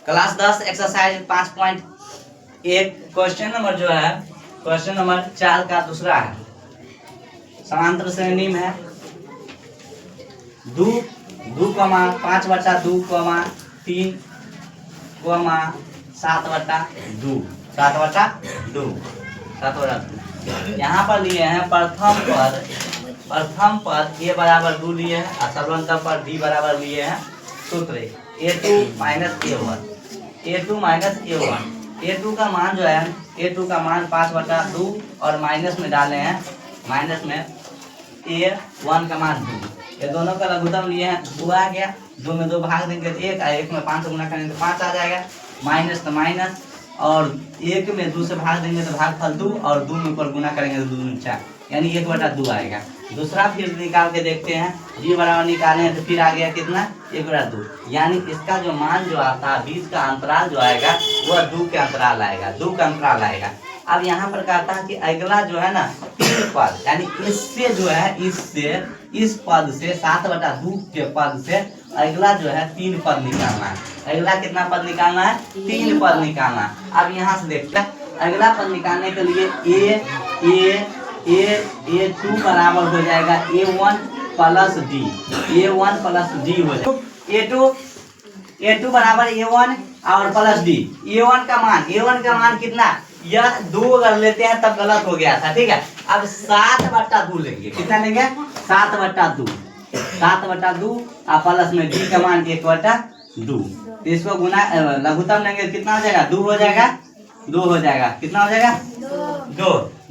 Class 10 exercise 5.1 question number जो है question number 4 का दूसरा है। समांतर श्रेणी में है 2 5/2, 3, 7/2 यहाँ पर लिए हैं प्रथम पद a बराबर 2 लिए हैं और सर्वंतर पद d बराबर लिए हैं। सूत्र a2 माइनस a1, a2 का मान जो है a2 का मान 5/2 और माइनस में डाले हैं, माइनस में a1 का मान 2। ये दोनों का लघुत्तम लिए हैं 2 आ गया, 2 में 2 भाग देंगे तो 1 1 में 5 से गुना करेंगे तो 5 आ जाएगा, माइनस तो माइनस, और 1 में 2 से भाग देंगे तो भागफल 2 और 2 में ऊपर गुना करेंगे तो 2 दूनी 4, यानी 1/2 आएगा। दूसरा फिर निकाल के देखते हैं, d बराबर निकाले हैं तो फिर आ गया कितना 1/2, यानी इसका जो मान जो आता है बीच का अंतराल जो आएगा वह 2 के अंतराल आएगा, 2 का अंतराल आएगा। अब यहाँ पर कहता है कि अगला जो है ना 3 पद, यानी इससे जो है इस पद से 7/2 के पद से अगला जो है 3 पद निकालना है। अगला कितना पद निकालना है? 3 पद निकालना है। अब यहाँ से देखते हैं अगला पद निकालने के लिए a2 बराबर हो जाएगा a1 plus d, a1 plus d हो जाएगा। a2 बराबर a1 और प्लस d। a1 का मान कितना, यह 2 अगर लेते हैं तब गलत हो गया था, ठीक है। अब 7/2 लेंगे, कितना लेंगे 7/2 और प्लस में d का मान 1/2, इसको गुना लघुत्तम लेंगे कितना हो जाएगा 2 हो जाएगा, कितना हो जाएगा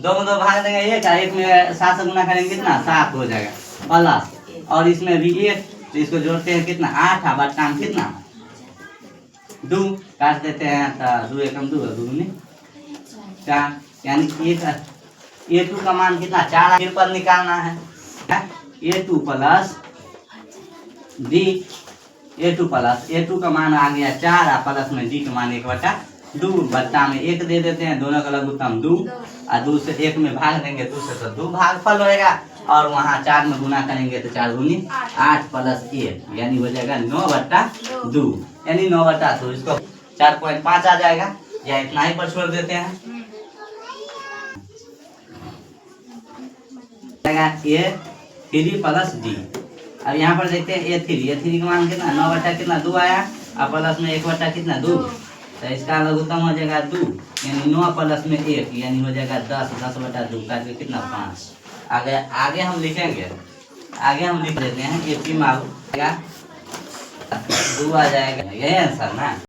2 में 2 भाग देंगे 1 में 7 से गुना करेंगे कितना 7 हो जाएगा, प्लस और इसमें भी 1 तो इसको जोड़ते हैं कितना 8 बट्टा में कितना 2 काट देते हैं तो 2 एकम 2 दूनी 4, यानी a2 का मान कितना 4 फिर पद निकालना है a2 प्लस d, a2 का मान आ गया 4 और प्लस में d का मान 1/2 बट्टा में 1 दे देते हैं, दोनों का लघुत्तम 2 और 2 से 1 में भाग देंगे 2 से तो 2 भागफल होएगा और वहाँ 4 में गुना करेंगे तो 4 दूनी 8 प्लस 1 यानी हो जाएगा 9/2, यानी 9/2। इसको 4.5 आ जाएगा, या इतना ही पर छोड़ देते हैं। a3 plus d। अब यहाँ पर देखते हैं a3 का मान कितना 9/2 आया और प्लस में 1 कितना 2, तो इसका लघुत्तम हो जाएगा 2, यानी 9 प्लस में 1 यानी हो जाएगा 10/2 करके कितना 5। आगे हम लिखेंगे, लिख देते हैं a3 में 2 आ जाएगा, यही आंसर ना।